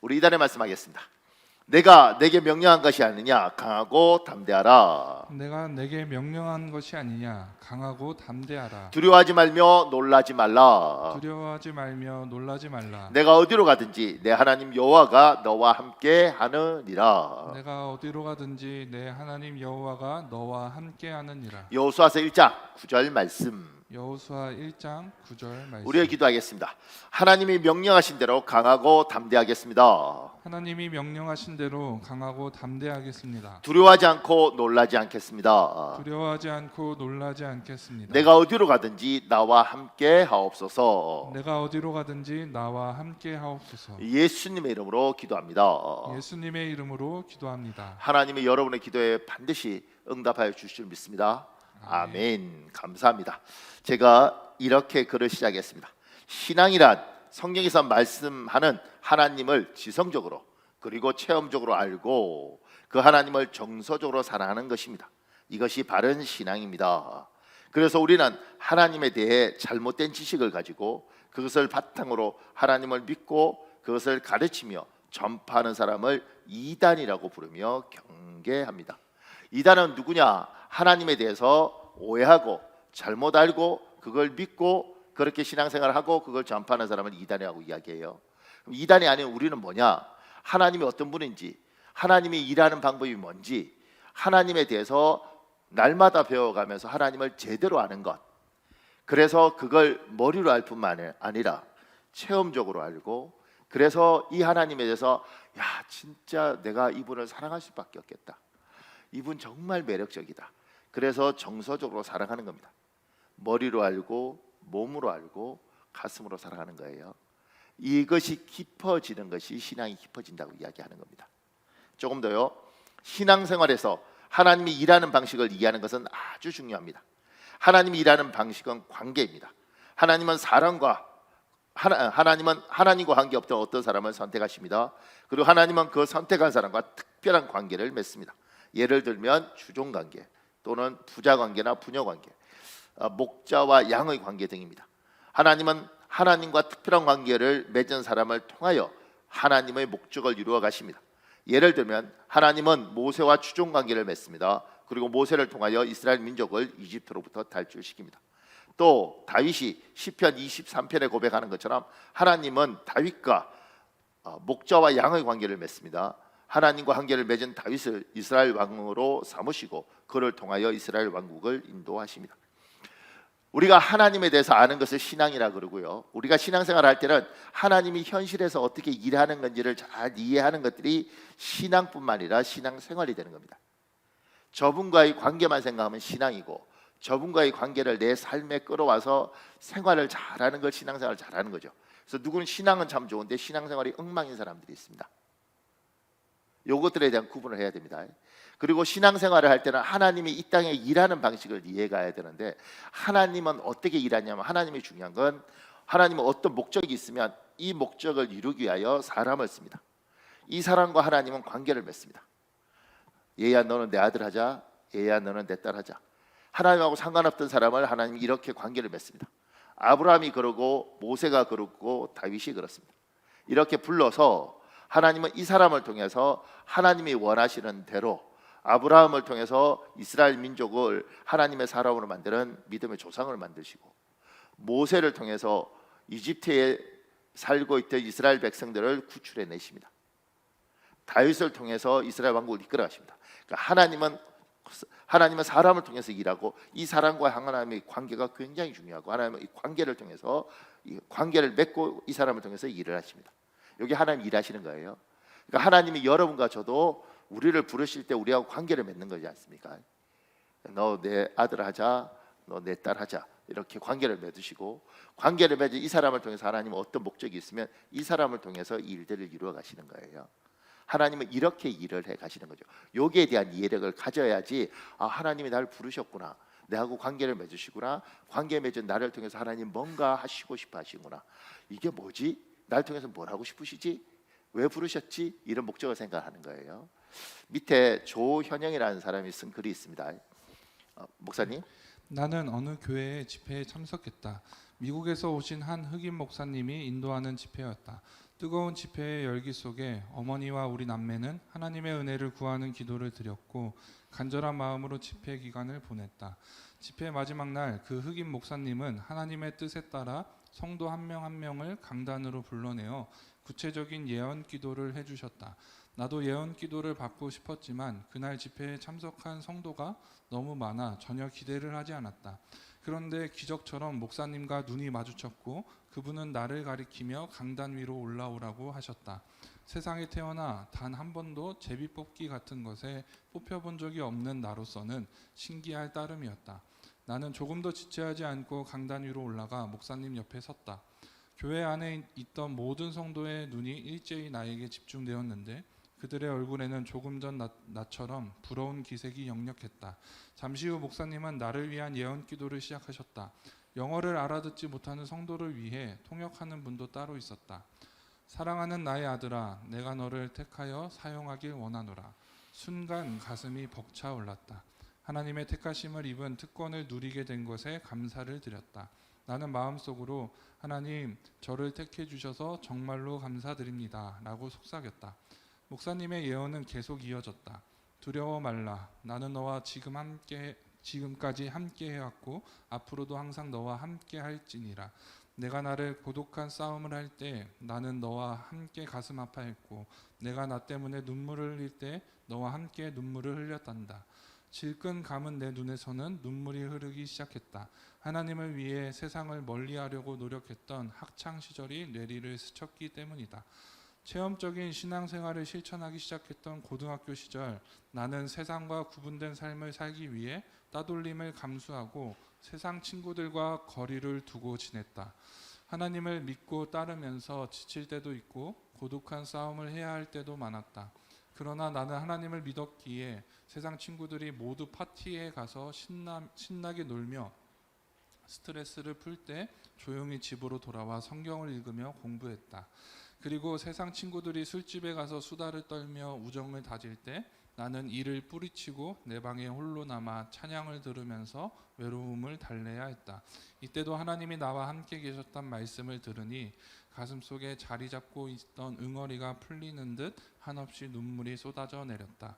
우리 이단에 말씀하겠습니다. 내가 내게 명령한 것이 아니냐, 강하고 담대하라. 내가 내게 명령한 것이 아니냐, 강하고 담대하라. 두려워하지 말며 놀라지 말라. 두려워하지 말며 놀라지 말라. 내가 어디로 가든지 내 하나님 여호와가 너와 함께 하느니라. 내가 어디로 가든지 내 하나님 여호와가 너와 함께하느니라. 여호수아서 1장 9절 말씀. 여호수아 1장 9절 말씀. 우리가 기도하겠습니다. 하나님이 명령하신 대로 강하고 담대하겠습니다. 하나님이 명령하신 대로 강하고 담대하겠습니다. 두려워하지 않고 놀라지 않겠습니다. 두려워하지 않고 놀라지 않겠습니다. 내가 어디로 가든지 나와 함께 하옵소서. 내가 어디로 가든지 나와 함께 하옵소서. 예수님의 이름으로 기도합니다. 예수님의 이름으로 기도합니다. 하나님이 여러분의 기도에 반드시 응답하여 주실 줄 믿습니다. 아멘. 감사합니다. 제가 이렇게 글을 시작했습니다. 신앙이란 성경에서 말씀하는 하나님을 지성적으로 그리고 체험적으로 알고 그 하나님을 정서적으로 사랑하는 것입니다. 이것이 바른 신앙입니다. 그래서 우리는 하나님에 대해 잘못된 지식을 가지고 그것을 바탕으로 하나님을 믿고 그것을 가르치며 전파하는 사람을 이단이라고 부르며 경계합니다. 이단은 누구냐? 하나님에 대해서 오해하고 잘못 알고 그걸 믿고 그렇게 신앙생활을 하고 그걸 전파하는 사람을 이단이라고 이야기해요. 그럼 이단이 아닌 우리는 뭐냐? 하나님이 어떤 분인지, 하나님이 일하는 방법이 뭔지, 하나님에 대해서 날마다 배워가면서 하나님을 제대로 아는 것. 그래서 그걸 머리로 알 뿐만 아니라 체험적으로 알고, 그래서 이 하나님에 대해서 야, 진짜 내가 이분을 사랑할 수밖에 없겠다. 이분 정말 매력적이다. 그래서 정서적으로 사랑하는 겁니다. 머리로 알고 몸으로 알고 가슴으로 살아가는 거예요. 이것이 깊어지는 것이 신앙이 깊어진다고 이야기하는 겁니다. 조금 더요. 신앙생활에서 하나님이 일하는 방식을 이해하는 것은 아주 중요합니다. 하나님이 일하는 방식은 관계입니다. 하나님은 하나님과 관계없던 어떤 사람을 선택하십니다. 그리고 하나님은 그 선택한 사람과 특별한 관계를 맺습니다. 예를 들면 주종관계 또는 부자관계나 부녀관계, 목자와 양의 관계 등입니다. 하나님은 하나님과 특별한 관계를 맺은 사람을 통하여 하나님의 목적을 이루어 가십니다. 예를 들면 하나님은 모세와 주종관계를 맺습니다. 그리고 모세를 통하여 이스라엘 민족을 이집트로부터 탈출시킵니다. 또 다윗이 시편 23편에 고백하는 것처럼 하나님은 다윗과 목자와 양의 관계를 맺습니다. 하나님과 관계를 맺은 다윗을 이스라엘 왕으로 삼으시고 그를 통하여 이스라엘 왕국을 인도하십니다. 우리가 하나님에 대해서 아는 것을 신앙이라 그러고요. 우리가 신앙생활을 할 때는 하나님이 현실에서 어떻게 일하는 건지를 잘 이해하는 것들이 신앙뿐만 아니라 신앙생활이 되는 겁니다. 저분과의 관계만 생각하면 신앙이고 저분과의 관계를 내 삶에 끌어와서 생활을 잘하는 걸 신앙생활을 잘하는 거죠. 그래서 누구는 신앙은 참 좋은데 신앙생활이 엉망인 사람들이 있습니다. 요것들에 대한 구분을 해야 됩니다. 그리고 신앙생활을 할 때는 하나님이 이 땅에 일하는 방식을 이해가야 되는데 하나님은 어떻게 일하냐면 하나님이 중요한 건 하나님은 어떤 목적이 있으면 이 목적을 이루기 위하여 사람을 씁니다. 이 사람과 하나님은 관계를 맺습니다. 얘야 너는 내 아들 하자, 얘야 너는 내 딸 하자. 하나님하고 상관없던 사람을 하나님이 이렇게 관계를 맺습니다. 아브라함이 그러고 모세가 그러고 다윗이 그렇습니다. 이렇게 불러서 하나님은 이 사람을 통해서 하나님이 원하시는 대로 아브라함을 통해서 이스라엘 민족을 하나님의 사람으로 만드는 믿음의 조상을 만드시고 모세를 통해서 이집트에 살고 있던 이스라엘 백성들을 구출해 내십니다. 다윗을 통해서 이스라엘 왕국을 이끌어 가십니다. 그러니까 하나님은 사람을 통해서 일하고 이 사람과 하나님의 관계가 굉장히 중요하고 하나님은 이 관계를 통해서 이 관계를 맺고 이 사람을 통해서 일을 하십니다. 여기 하나님 일하시는 거예요. 그러니까 하나님이 여러분과 저도 우리를 부르실 때 우리하고 관계를 맺는 거지 않습니까? 너 내 아들 하자, 너 내 딸 하자 이렇게 관계를 맺으시고 관계를 맺은 이 사람을 통해서 하나님은 어떤 목적이 있으면 이 사람을 통해서 일들을 이루어 가시는 거예요. 하나님은 이렇게 일을 해 가시는 거죠. 여기에 대한 이해력을 가져야지 하나님이 나를 부르셨구나. 내하고 관계를 맺으시구나. 관계 맺은 나를 통해서 하나님 뭔가 하시고 싶어 하시구나. 이게 뭐지? 날 통해서 뭘 하고 싶으시지? 왜 부르셨지? 이런 목적을 생각하는 거예요. 밑에 조현영이라는 사람이 쓴 글이 있습니다. 목사님. 나는 어느 교회의 집회에 참석했다. 미국에서 오신 한 흑인 목사님이 인도하는 집회였다. 뜨거운 집회의 열기 속에 어머니와 우리 남매는 하나님의 은혜를 구하는 기도를 드렸고 간절한 마음으로 집회 기간을 보냈다. 집회 마지막 날 그 흑인 목사님은 하나님의 뜻에 따라 성도 한 명 한 명을 강단으로 불러내어 구체적인 예언 기도를 해주셨다. 나도 예언 기도를 받고 싶었지만 그날 집회에 참석한 성도가 너무 많아 전혀 기대를 하지 않았다. 그런데 기적처럼 목사님과 눈이 마주쳤고 그분은 나를 가리키며 강단 위로 올라오라고 하셨다. 세상에 태어나 단 한 번도 제비뽑기 같은 것에 뽑혀본 적이 없는 나로서는 신기할 따름이었다. 나는 조금도 지체하지 않고 강단 위로 올라가 목사님 옆에 섰다. 교회 안에 있던 모든 성도의 눈이 일제히 나에게 집중되었는데 그들의 얼굴에는 조금 전 나처럼 부러운 기색이 역력했다. 잠시 후 목사님은 나를 위한 예언 기도를 시작하셨다. 영어를 알아듣지 못하는 성도를 위해 통역하는 분도 따로 있었다. 사랑하는 나의 아들아, 내가 너를 택하여 사용하길 원하노라. 순간 가슴이 벅차올랐다. 하나님의 택하심을 입은 특권을 누리게 된 것에 감사를 드렸다. 나는 마음속으로 하나님, 저를 택해 주셔서 정말로 감사드립니다 라고 속삭였다. 목사님의 예언은 계속 이어졌다. 두려워 말라. 나는 너와 지금까지 함께 해왔고 앞으로도 항상 너와 함께 할지니라. 내가 나를 고독한 싸움을 할 때 나는 너와 함께 가슴 아파했고 내가 나 때문에 눈물을 흘릴 때 너와 함께 눈물을 흘렸단다. 질끈 감은 내 눈에서는 눈물이 흐르기 시작했다. 하나님을 위해 세상을 멀리하려고 노력했던 학창 시절이 뇌리를 스쳤기 때문이다. 체험적인 신앙생활을 실천하기 시작했던 고등학교 시절, 나는 세상과 구분된 삶을 살기 위해 따돌림을 감수하고 세상 친구들과 거리를 두고 지냈다. 하나님을 믿고 따르면서 지칠 때도 있고 고독한 싸움을 해야 할 때도 많았다. 그러나 나는 하나님을 믿었기에 세상 친구들이 모두 파티에 가서 신나게 놀며 스트레스를 풀 때 조용히 집으로 돌아와 성경을 읽으며 공부했다. 그리고 세상 친구들이 술집에 가서 수다를 떨며 우정을 다질 때 나는 이를 뿌리치고 내 방에 홀로 남아 찬양을 들으면서 외로움을 달래야 했다. 이때도 하나님이 나와 함께 계셨단 말씀을 들으니 가슴속에 자리 잡고 있던 응어리가 풀리는 듯 한없이 눈물이 쏟아져 내렸다.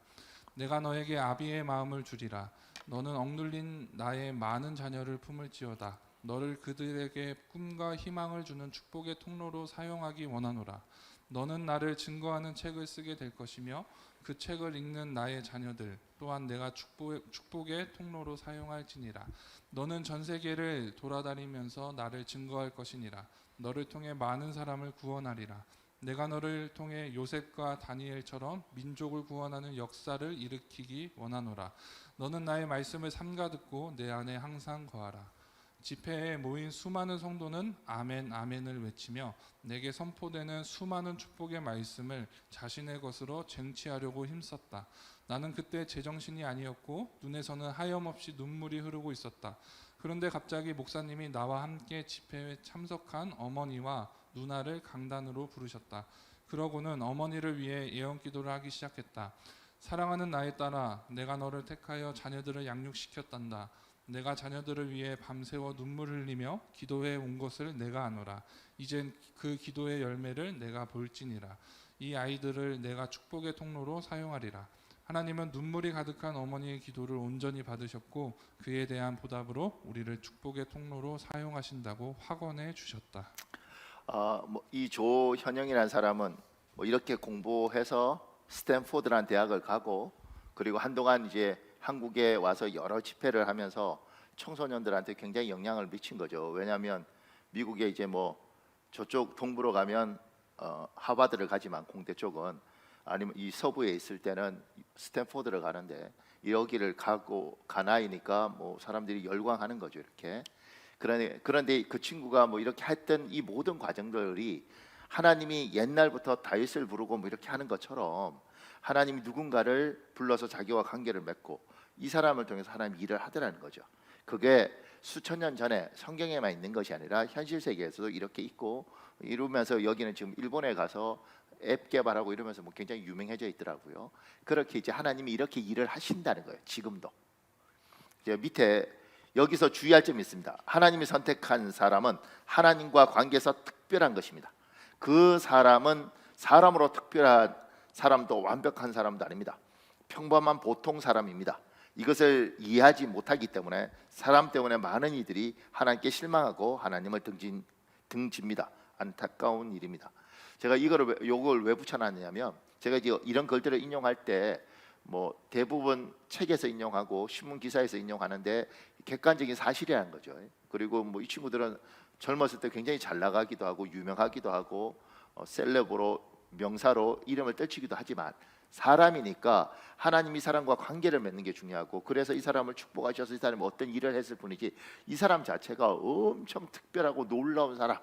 내가 너에게 아비의 마음을 주리라. 너는 억눌린 나의 많은 자녀를 품을지어다. 너를 그들에게 꿈과 희망을 주는 축복의 통로로 사용하기 원하노라. 너는 나를 증거하는 책을 쓰게 될 것이며 그 책을 읽는 나의 자녀들 또한 내가 축복의 통로로 사용할지니라. 너는 전 세계를 돌아다니면서 나를 증거할 것이니라. 너를 통해 많은 사람을 구원하리라. 내가 너를 통해 요셉과 다니엘처럼 민족을 구원하는 역사를 일으키기 원하노라. 너는 나의 말씀을 삼가 듣고 내 안에 항상 거하라. 집회에 모인 수많은 성도는 아멘 아멘을 외치며 내게 선포되는 수많은 축복의 말씀을 자신의 것으로 쟁취하려고 힘썼다. 나는 그때 제정신이 아니었고 눈에서는 하염없이 눈물이 흐르고 있었다. 그런데 갑자기 목사님이 나와 함께 집회에 참석한 어머니와 누나를 강단으로 부르셨다. 그러고는 어머니를 위해 예언 기도를 하기 시작했다. 사랑하는 나의 딸아, 내가 너를 택하여 자녀들을 양육시켰단다. 내가 자녀들을 위해 밤새워 눈물 흘리며 기도해 온 것을 내가 아노라. 이젠 그 기도의 열매를 내가 볼지니라. 이 아이들을 내가 축복의 통로로 사용하리라. 하나님은 눈물이 가득한 어머니의 기도를 온전히 받으셨고 그에 대한 보답으로 우리를 축복의 통로로 사용하신다고 확언해 주셨다. 이 조현영이라는 사람은 이렇게 공부해서 스탠포드라는 대학을 가고 그리고 한동안 이제 한국에 와서 여러 집회를 하면서 청소년들한테 굉장히 영향을 미친 거죠. 왜냐하면 미국에 이제 저쪽 동부로 가면 하버드를 가지만 공대 쪽은 아니면 이 서부에 있을 때는 스탠포드를 가는데 여기를 가나이니까 사람들이 열광하는 거죠. 이렇게. 그런데 그 친구가 이렇게 했던 이 모든 과정들이 하나님이 옛날부터 다윗을 부르고 이렇게 하는 것처럼 하나님이 누군가를 불러서 자기와 관계를 맺고 이 사람을 통해서 하나님이 일을 하더라는 거죠. 그게 수천 년 전에 성경에만 있는 것이 아니라 현실 세계에서도 이렇게 있고 이러면서 여기는 지금 일본에 가서 앱 개발하고 이러면서 굉장히 유명해져 있더라고요. 그렇게 이제 하나님이 이렇게 일을 하신다는 거예요. 지금도. 이제 밑에 여기서 주의할 점이 있습니다. 하나님이 선택한 사람은 하나님과 관계에서 특별한 것입니다. 그 사람은 사람으로 특별한 사람도 완벽한 사람도 아닙니다. 평범한 보통 사람입니다. 이것을 이해하지 못하기 때문에 사람 때문에 많은 이들이 하나님께 실망하고 하나님을 등집니다. 안타까운 일입니다. 제가 요걸 왜 붙여놨냐면, 제가 이제 이런 글들을 인용할 때 뭐 대부분 책에서 인용하고 신문 기사에서 인용하는데 객관적인 사실이라는 거죠. 그리고 뭐 이 친구들은 젊었을 때 굉장히 잘 나가기도 하고 유명하기도 하고 셀럽으로 명사로 이름을 떨치기도 하지만 사람이니까 하나님이 이 사람과 관계를 맺는 게 중요하고, 그래서 이 사람을 축복하셔서 이 사람이 어떤 일을 했을 뿐이지 이 사람 자체가 엄청 특별하고 놀라운 사람,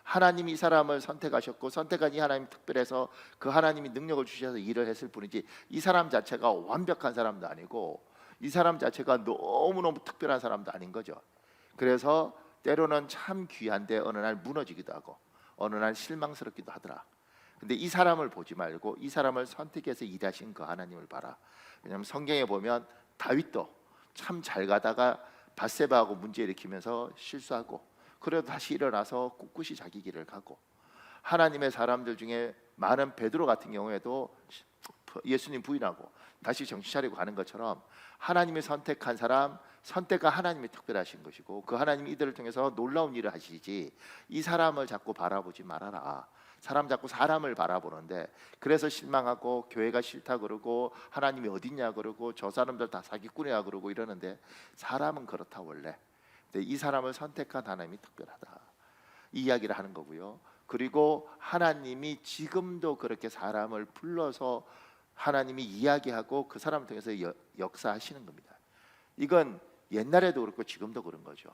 하나님이 이 사람을 선택하셨고 선택한 이 하나님이 특별해서 그 하나님이 능력을 주셔서 일을 했을 뿐이지 이 사람 자체가 완벽한 사람도 아니고 이 사람 자체가 너무너무 특별한 사람도 아닌 거죠. 그래서 때로는 참 귀한데 어느 날 무너지기도 하고 어느 날 실망스럽기도 하더라. 근데 이 사람을 보지 말고 이 사람을 선택해서 일하신 그 하나님을 봐라. 왜냐하면 성경에 보면 다윗도 참 잘 가다가 밧세바하고 문제 일으키면서 실수하고 그래도 다시 일어나서 꿋꿋이 자기 길을 가고, 하나님의 사람들 중에 많은 베드로 같은 경우에도 예수님 부인하고 다시 정신 차리고 가는 것처럼 하나님이 선택한 사람, 선택과 하나님이 특별하신 것이고 그 하나님이 이들을 통해서 놀라운 일을 하시지 이 사람을 자꾸 바라보지 말아라. 사람 자꾸 사람을 바라보는데 그래서 실망하고 교회가 싫다 그러고 하나님이 어딨냐 그러고 저 사람들 다 사기꾼이야 그러고 이러는데, 사람은 그렇다 원래. 근데 이 사람을 선택한 하나님이 특별하다, 이 이야기를 하는 거고요. 그리고 하나님이 지금도 그렇게 사람을 불러서 하나님이 이야기하고 그 사람을 통해서 역사하시는 겁니다. 이건 옛날에도 그렇고 지금도 그런 거죠.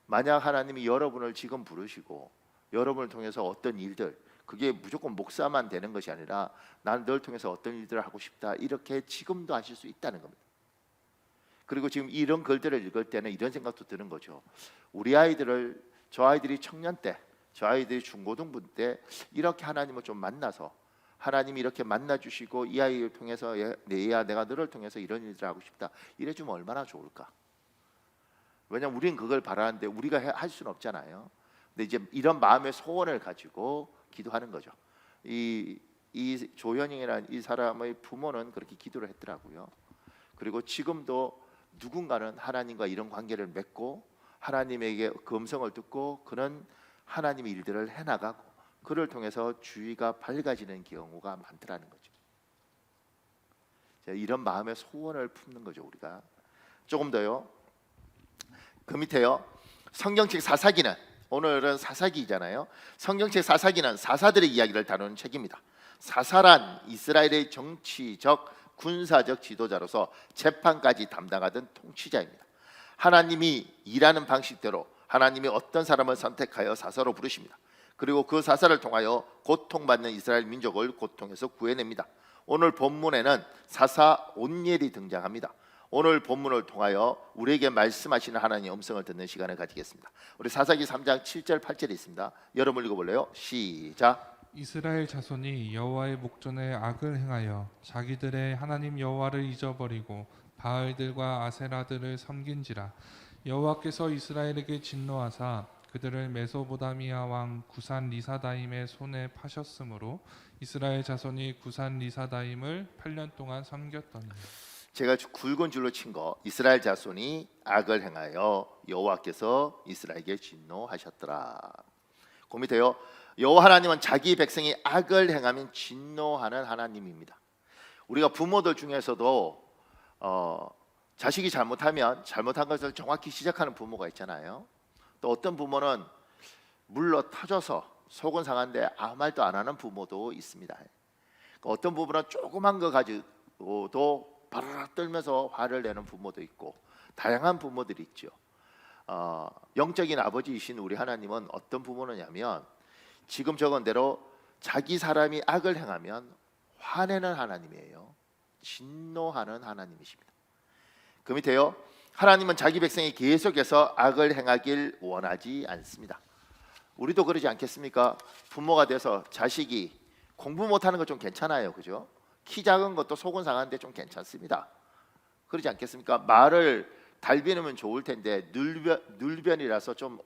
만약 하나님이 여러분을 지금 부르시고 여러분을 통해서 어떤 일들, 그게 무조건 목사만 되는 것이 아니라 나는 널 통해서 어떤 일들을 하고 싶다, 이렇게 지금도 하실 수 있다는 겁니다. 그리고 지금 이런 글들을 읽을 때는 이런 생각도 드는 거죠. 우리 아이들을, 저 아이들이 청년 때, 저 아이들이 중고등부 때 이렇게 하나님을 좀 만나서 하나님이 이렇게 만나 주시고 이 아이를 통해서 얘야 내가 너를 통해서 이런 일들을 하고 싶다, 이래 주면 얼마나 좋을까. 왜냐하면 우리는 그걸 바라는데 우리가 할 수는 없잖아요. 근데 이제 이런 마음의 소원을 가지고 기도하는 거죠. 이 조현영이라는 이 사람의 부모는 그렇게 기도를 했더라고요. 그리고 지금도 누군가는 하나님과 이런 관계를 맺고 하나님에게 그 음성을 듣고 그는 하나님의 일들을 해나가고 그를 통해서 주위가 밝아지는 경우가 많더라는 거죠. 이런 마음의 소원을 품는 거죠. 우리가 조금 더요. 그 밑에요. 성경책 사사기는, 오늘은 사사기잖아요. 성경책 사사기는 사사들의 이야기를 다루는 책입니다. 사사란 이스라엘의 정치적 군사적 지도자로서 재판까지 담당하던 통치자입니다. 하나님이 일하는 방식대로 하나님이 어떤 사람을 선택하여 사사로 부르십니다. 그리고 그 사사를 통하여 고통받는 이스라엘 민족을 고통에서 구해냅니다. 오늘 본문에는 사사 온니엘이 등장합니다. 오늘 본문을 통하여 우리에게 말씀하시는 하나님의 음성을 듣는 시간을 가지겠습니다. 우리 사사기 3장 7절 8절에 있습니다. 여러분 읽어볼래요? 시작. 이스라엘 자손이 여호와의 목전에 악을 행하여 자기들의 하나님 여호와를 잊어버리고 바알들과 아세라들을 섬긴지라. 여호와께서 이스라엘에게 진노하사 그들을 메소보다미아 왕 구산 리사다임의 손에 파셨으므로 이스라엘 자손이 구산 리사다임을 8년 동안 섬겼더니. 제가 굵은 줄로 친 거, 이스라엘 자손이 악을 행하여 여호와께서 이스라엘에게 진노하셨더라. 그 밑에요. 여호와 하나님은 자기 백성이 악을 행하면 진노하는 하나님입니다. 우리가 부모들 중에서도 자식이 잘못하면 잘못한 것을 정확히 시작하는 부모가 있잖아요. 또 어떤 부모는 물러 터져서 속은 상한데 아무 말도 안 하는 부모도 있습니다. 어떤 부모는 조그만 거 가지고도 바르르 떨면서 화를 내는 부모도 있고 다양한 부모들이 있죠. 영적인 아버지이신 우리 하나님은 어떤 부모느냐면 지금 적은 대로 자기 사람이 악을 행하면 화내는 하나님이에요. 진노하는 하나님이십니다. 그 밑에요. 하나님은 자기 백성이 계속해서 악을 행하길 원하지 않습니다. 우리도 그러지 않겠습니까? 부모가 돼서 자식이 공부 못하는 거 좀 괜찮아요, 그죠? 키 작은 것도 속은 상한데 좀 괜찮습니다. 그러지 않겠습니까? 말을 달비놓으면 좋을 텐데 늘변이라서 좀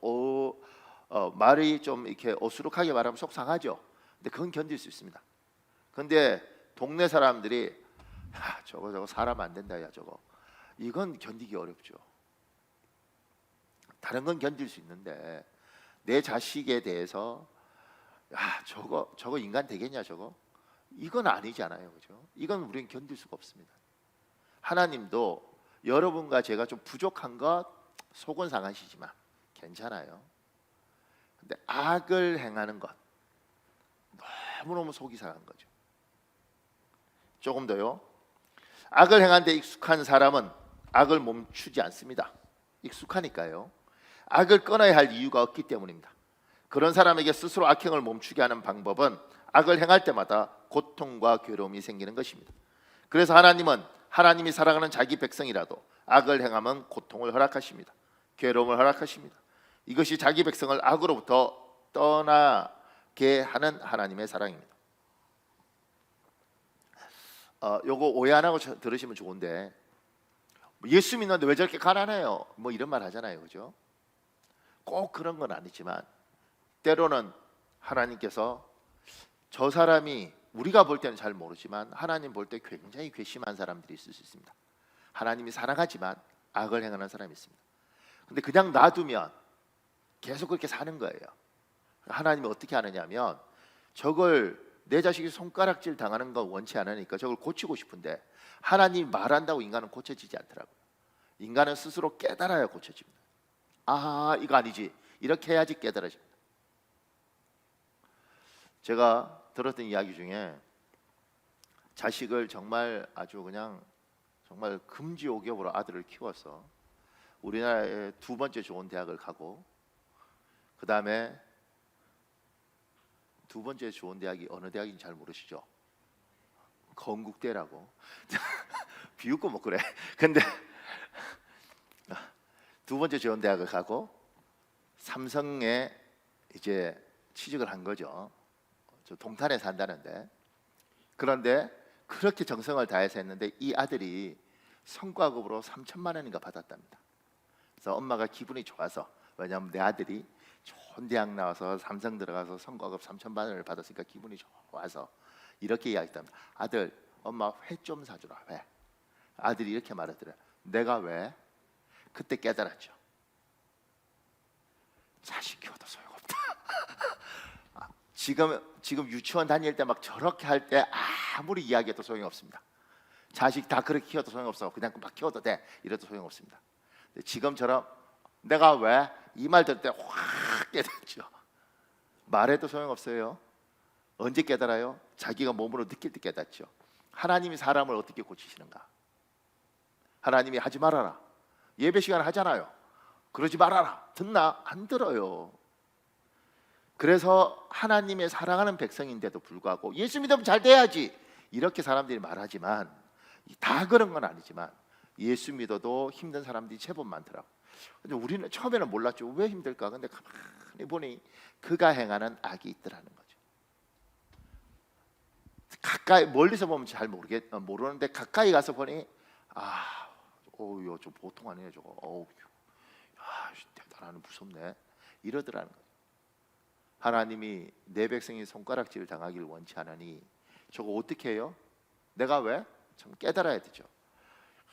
말이 좀 이렇게 어수룩하게 말하면 속상하죠. 근데 그건 견딜 수 있습니다. 근데 동네 사람들이 야, 저거 사람 안 된다 야 저거, 이건 견디기 어렵죠. 다른 건 견딜 수 있는데 내 자식에 대해서 야 저거 인간 되겠냐 저거, 이건 아니잖아요. 그죠? 이건 우리는 견딜 수가 없습니다. 하나님도 여러분과 제가 좀 부족한 것 속은 상하시지만 괜찮아요. 근데 악을 행하는 것 너무너무 속이 상한 거죠. 조금 더요. 악을 행하는데 익숙한 사람은 악을 멈추지 않습니다. 익숙하니까요. 악을 끊어야 할 이유가 없기 때문입니다. 그런 사람에게 스스로 악행을 멈추게 하는 방법은 악을 행할 때마다 고통과 괴로움이 생기는 것입니다. 그래서 하나님은 하나님이 사랑하는 자기 백성이라도 악을 행하면 고통을 허락하십니다. 괴로움을 허락하십니다. 이것이 자기 백성을 악으로부터 떠나게 하는 하나님의 사랑입니다. 요거 오해 안 하고 들으시면 좋은데, 예수 믿는데 왜 저렇게 가난해요? 뭐 이런 말 하잖아요. 그죠? 꼭 그런 건 아니지만 때로는 하나님께서 저 사람이 우리가 볼 때는 잘 모르지만 하나님 볼 때 굉장히 괘씸한 사람들이 있을 수 있습니다. 하나님이 사랑하지만 악을 행하는 사람이 있습니다. 근데 그냥 놔두면 계속 그렇게 사는 거예요. 하나님이 어떻게 하느냐면 저걸 내 자식이 손가락질 당하는 거 원치 않으니까 저걸 고치고 싶은데 하나님이 말한다고 인간은 고쳐지지 않더라고요. 인간은 스스로 깨달아야 고쳐집니다. 아 이거 아니지, 이렇게 해야지 깨달아집니다. 제가 들었던 이야기 중에 자식을 정말 아주 그냥 정말 금지옥엽으로 아들을 키워서 우리나라의 두 번째 좋은 대학을 가고, 그 다음에 두 번째 좋은 대학이 어느 대학인지 잘 모르시죠? 건국대라고. 비웃고 뭐 그래. 근데 두 번째 좋은 대학을 가고 삼성에 이제 취직을 한 거죠. 저 동탄에 산다는데. 그런데 그렇게 정성을 다해서 했는데 이 아들이 성과급으로 3천만 원인가 받았답니다. 그래서 엄마가 기분이 좋아서, 왜냐하면 내 아들이 좋은 대학 나와서 삼성 들어가서 성과급 3천만 원을 받았으니까 기분이 좋아서 이렇게 이야기했답니다. 아들, 엄마 회 좀 사주라. 회. 아들이 이렇게 말하더래요. 내가 왜? 그때 깨달았죠. 자식 키워도 소용없다. 지금 유치원 다닐 때 막 저렇게 할 때 아무리 이야기해도 소용이 없습니다. 자식 다 그렇게 키워도 소용없어. 그냥 막 키워도 돼. 이래도 소용없습니다. 근데 지금처럼 내가 왜? 이 말 들을 때 확 깨닫죠. 말해도 소용없어요. 언제 깨달아요? 자기가 몸으로 느낄 때 깨닫죠. 하나님이 사람을 어떻게 고치시는가? 하나님이 하지 말아라. 예배 시간 하잖아요. 그러지 말아라. 듣나? 안 들어요. 그래서 하나님의 사랑하는 백성인데도 불구하고 예수 믿으면 잘 돼야지 이렇게 사람들이 말하지만, 다 그런 건 아니지만 예수 믿어도 힘든 사람들이 제법 많더라고. 근데 우리는 처음에는 몰랐죠. 왜 힘들까? 근데 가만히 보니 그가 행하는 악이 있더라는 거죠. 가까이 멀리서 보면 잘 모르는데 가까이 가서 보니 저 보통 아니네 저거. 대단하네, 무섭네. 이러더라는 거죠. 하나님이 내 백성이 손가락질을 당하기를 원치 않으니 저거 어떻게 해요? 내가 왜? 참 깨달아야 되죠.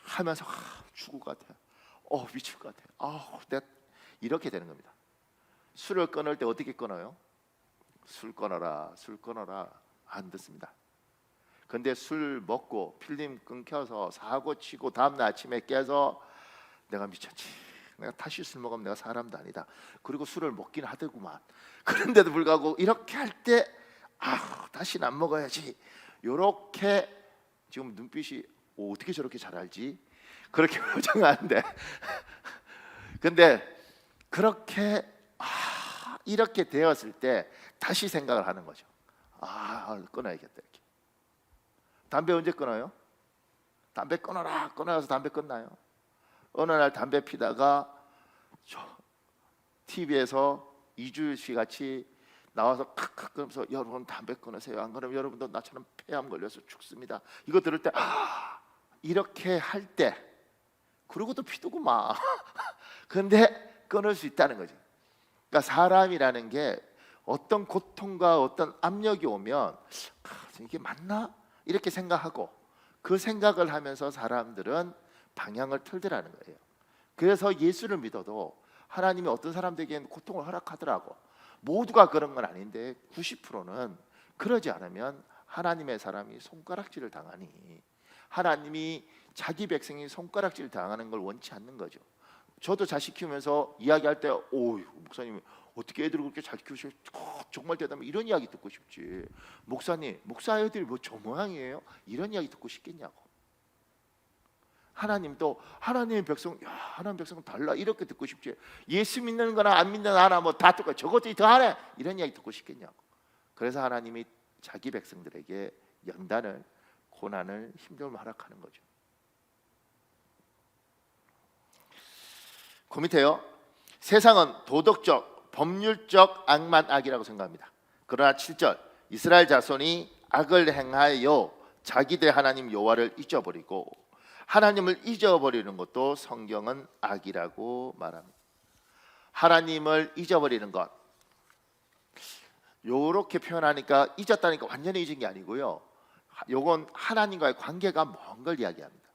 하면서 죽을 것 같아. 미칠 것 같아. 내가 이렇게 되는 겁니다. 술을 끊을 때 어떻게 끊어요? 술 끊어라, 술 끊어라. 안 듣습니다. 근데 술 먹고 필름 끊겨서 사고 치고 다음날 아침에 깨서 내가 미쳤지. 내가 다시 술 먹으면 내가 사람도 아니다. 그리고 술을 먹긴 하더구만. 그런데도 불구하고 이렇게 할 때 다시는 안 먹어야지. 이렇게 지금 눈빛이 어떻게 저렇게 잘 알지? 그렇게 표정하는데 근데 그렇게 이렇게 되었을 때 다시 생각을 하는 거죠. 끊어야겠다 이렇게. 담배 언제 끊어요? 담배 끊어라. 끊어서 담배 끊나요? 어느 날 담배 피다가 TV에서 이주일 씨 같이 나와서 칵칵 그러면서 여러분 담배 끊으세요. 안 그러면 여러분도 나처럼 폐암 걸려서 죽습니다. 이거 들을 때 이렇게 할 때, 그러고도 피두구만. 근데 끊을 수 있다는 거죠. 그러니까 사람이라는 게 어떤 고통과 어떤 압력이 오면 이게 맞나? 이렇게 생각하고 그 생각을 하면서 사람들은 방향을 틀더라는 거예요. 그래서 예수를 믿어도 하나님이 어떤 사람들에게는 고통을 허락하더라고. 모두가 그런 건 아닌데 90%는 그러지 않으면 하나님의 사람이 손가락질을 당하니, 하나님이 자기 백성이 손가락질 당하는 걸 원치 않는 거죠. 저도 자식 키우면서 이야기할 때, 오, 목사님 어떻게 애들을 그렇게 잘 키우셔? 정말 대단해. 이런 이야기 듣고 싶지. 목사님, 목사 애들이 뭐 저 모양이에요? 이런 이야기 듣고 싶겠냐고. 하나님도 하나님의 백성, 야, 하나님 백성은 달라, 이렇게 듣고 싶지. 예수 믿는 거나 안 믿는 하나 뭐 다 똑같아. 저것들이 더 하네, 이런 이야기 듣고 싶겠냐고. 그래서 하나님이 자기 백성들에게 연단을, 고난을, 힘듦을 허락하는 거죠. 그 밑에요. 세상은 도덕적, 법률적 악만 악이라고 생각합니다. 그러나 7절, 이스라엘 자손이 악을 행하여 자기들 하나님 여호와를 잊어버리고, 하나님을 잊어버리는 것도 성경은 악이라고 말합니다. 하나님을 잊어버리는 것, 요렇게 표현하니까 잊었다니까 완전히 잊은 게 아니고요, 요건 하나님과의 관계가 먼 걸 이야기합니다.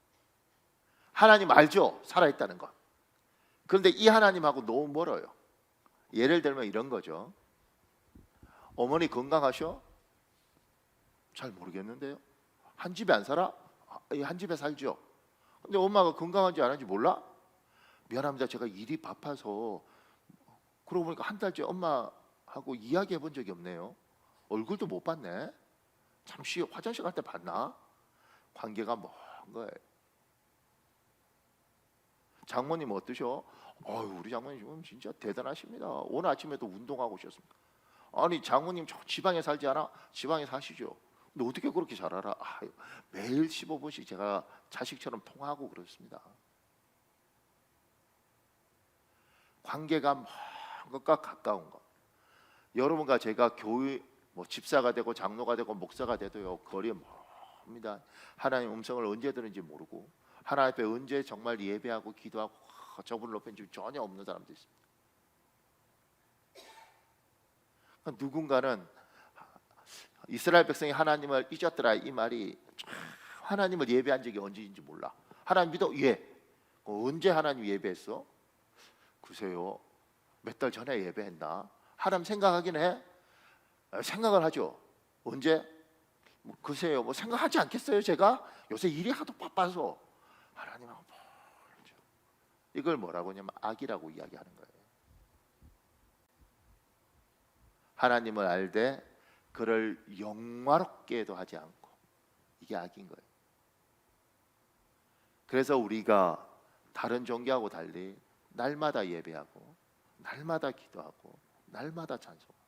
하나님 알죠? 살아있다는 것. 그런데 이 하나님하고 너무 멀어요. 예를 들면 이런 거죠. 어머니 건강하셔? 잘 모르겠는데요. 한 집에 안 살아? 한 집에 살죠. 근데 엄마가 건강한지 안 한지 몰라? 미안합니다. 제가 일이 바빠서. 그러고 보니까 한 달째 엄마하고 이야기해 본 적이 없네요. 얼굴도 못 봤네. 잠시 화장실 갈 때 봤나? 관계가 먼 거예요. 장모님 어떠셔? 우리 장모님 지금 진짜 대단하십니다. 오늘 아침에도 운동하고 오셨습니다. 아니, 장모님 저 지방에 살지 않아? 지방에 사시죠. 근데 어떻게 그렇게 잘 알아? 매일 15분씩 제가 자식처럼 통화하고 그렇습니다. 관계가 먼 것과 가까운 것. 여러분과 제가 교회 집사가 되고 장로가 되고 목사가 돼도요, 거리에 멉니다. 하나님 음성을 언제 들은지 모르고, 하나님 앞에 언제 정말 예배하고 기도하고 저분을 높인 줄 전혀 없는 사람도 있습니다. 누군가는 이스라엘 백성이 하나님을 잊었더라, 이 말이 하나님을 예배한 적이 언제인지 몰라. 하나님 믿어? 예. 언제 하나님 예배했어? 글쎄요, 몇 달 전에 예배했나? 하나님 생각하긴 해? 생각을 하죠. 언제? 글쎄요, 생각하지 않겠어요? 제가 요새 일이 하도 바빠서. 하나님하고 멀죠. 이걸 뭐라고 하냐면 악이라고 이야기하는 거예요. 하나님을 알되 그를 영화롭게도 하지 않고, 이게 악인 거예요. 그래서 우리가 다른 종교하고 달리 날마다 예배하고, 날마다 기도하고, 날마다 찬송하고,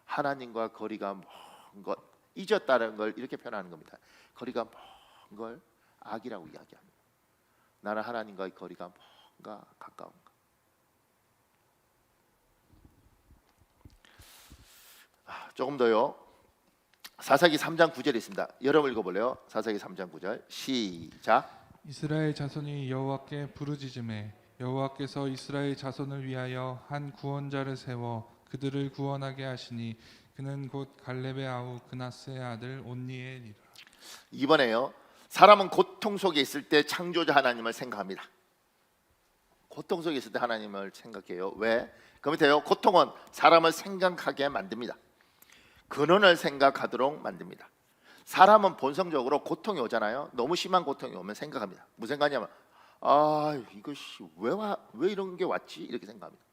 하나님과 거리가 먼 것, 잊었다는 걸 이렇게 표현하는 겁니다. 거리가 먼 걸 악이라고 이야기합니다. 나는 하나님과의 거리가 뭔가 가까운가. 조금 더요. 사사기 3장 9절이 있습니다. 여러분 읽어볼래요? 사사기 3장 9절 시작. 이스라엘 자손이 여호와께 부르짖음에 여호와께서 이스라엘 자손을 위하여 한 구원자를 세워 그들을 구원하게 하시니 그는 곧 갈렙의 아우 그나스의 아들 온니엘이라. 이번에요. 사람은 고통 속에 있을 때 창조자 하나님을 생각합니다. 고통 속에 있을 때 하나님을 생각해요. 왜? 그 밑에요. 고통은 사람을 생각하게 만듭니다. 근원을 생각하도록 만듭니다. 사람은 본성적으로 고통이 오잖아요. 너무 심한 고통이 오면 생각합니다. 무슨 생각하냐면 이것이 왜 이런 게 왔지? 이렇게 생각합니다.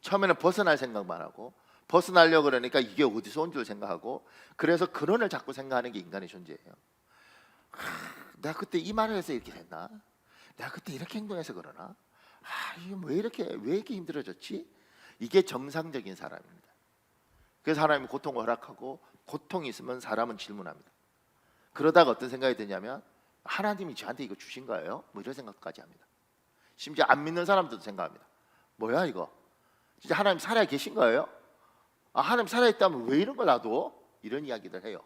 처음에는 벗어날 생각만 하고, 벗어나려고 그러니까 이게 어디서 온 줄 생각하고, 그래서 근원을 자꾸 생각하는 게 인간의 존재예요. 내가 그때 이 말을 해서 이렇게 됐나? 내가 그때 이렇게 행동해서 그러나? 이게 왜 이렇게 힘들어졌지? 이게 정상적인 사람입니다. 그래서 하나님이 고통을 허락하고, 고통이 있으면 사람은 질문합니다. 그러다가 어떤 생각이 드냐면, 하나님이 저한테 이거 주신 거예요? 이런 생각까지 합니다. 심지어 안 믿는 사람들도 생각합니다. 뭐야 이거? 진짜 하나님 살아 계신 거예요? 하나님 살아 있다면 왜 이런 걸 놔둬? 이런 이야기들 해요.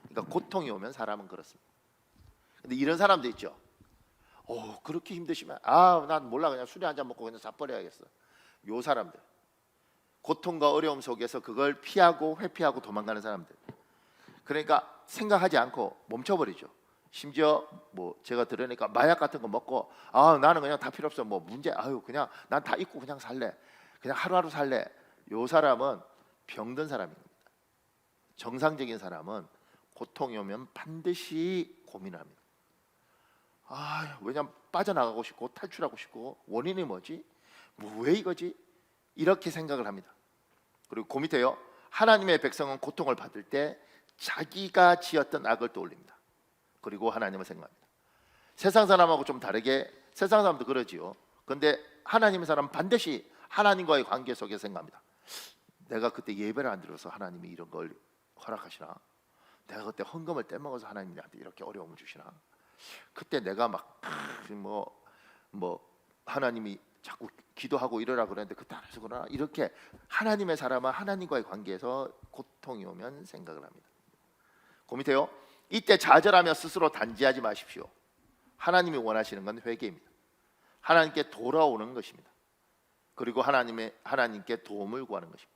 그러니까 고통이 오면 사람은 그렇습니다. 근데 이런 사람도 있죠. 그렇게 힘드시면 난 몰라, 그냥 술에 한 잔 먹고 그냥 자버려야겠어. 요 사람들, 고통과 어려움 속에서 그걸 피하고 회피하고 도망가는 사람들. 그러니까 생각하지 않고 멈춰버리죠. 심지어 뭐 제가 들으니까 마약 같은 거 먹고 나는 그냥 다 필요 없어, 뭐 문제 그냥 난 다 잊고 그냥 살래, 그냥 하루하루 살래. 요 사람은 병든 사람입니다. 정상적인 사람은 고통이 오면 반드시 고민을 합니다. 왜냐면 빠져나가고 싶고 탈출하고 싶고, 원인이 뭐지? 왜 이거지? 이렇게 생각을 합니다. 그리고 그 밑에요, 하나님의 백성은 고통을 받을 때 자기가 지었던 악을 떠올립니다. 그리고 하나님을 생각합니다. 세상 사람하고 좀 다르게, 세상 사람도 그러지요. 그런데 하나님의 사람은 반드시 하나님과의 관계 속에 생각합니다. 내가 그때 예배를 안 드려서 하나님이 이런 걸 허락하시나? 내가 그때 헌금을 떼먹어서 하나님이 나한테 이렇게 어려움을 주시나? 그때 내가 막 하나님이 자꾸 기도하고 이러라 그랬는데 그때 안 해서 그러나? 이렇게 하나님의 사람은 하나님과의 관계에서 고통이 오면 생각을 합니다. 그 밑에요, 이때 좌절하며 스스로 단지하지 마십시오. 하나님이 원하시는 건 회개입니다. 하나님께 돌아오는 것입니다. 그리고 하나님께 도움을 구하는 것입니다.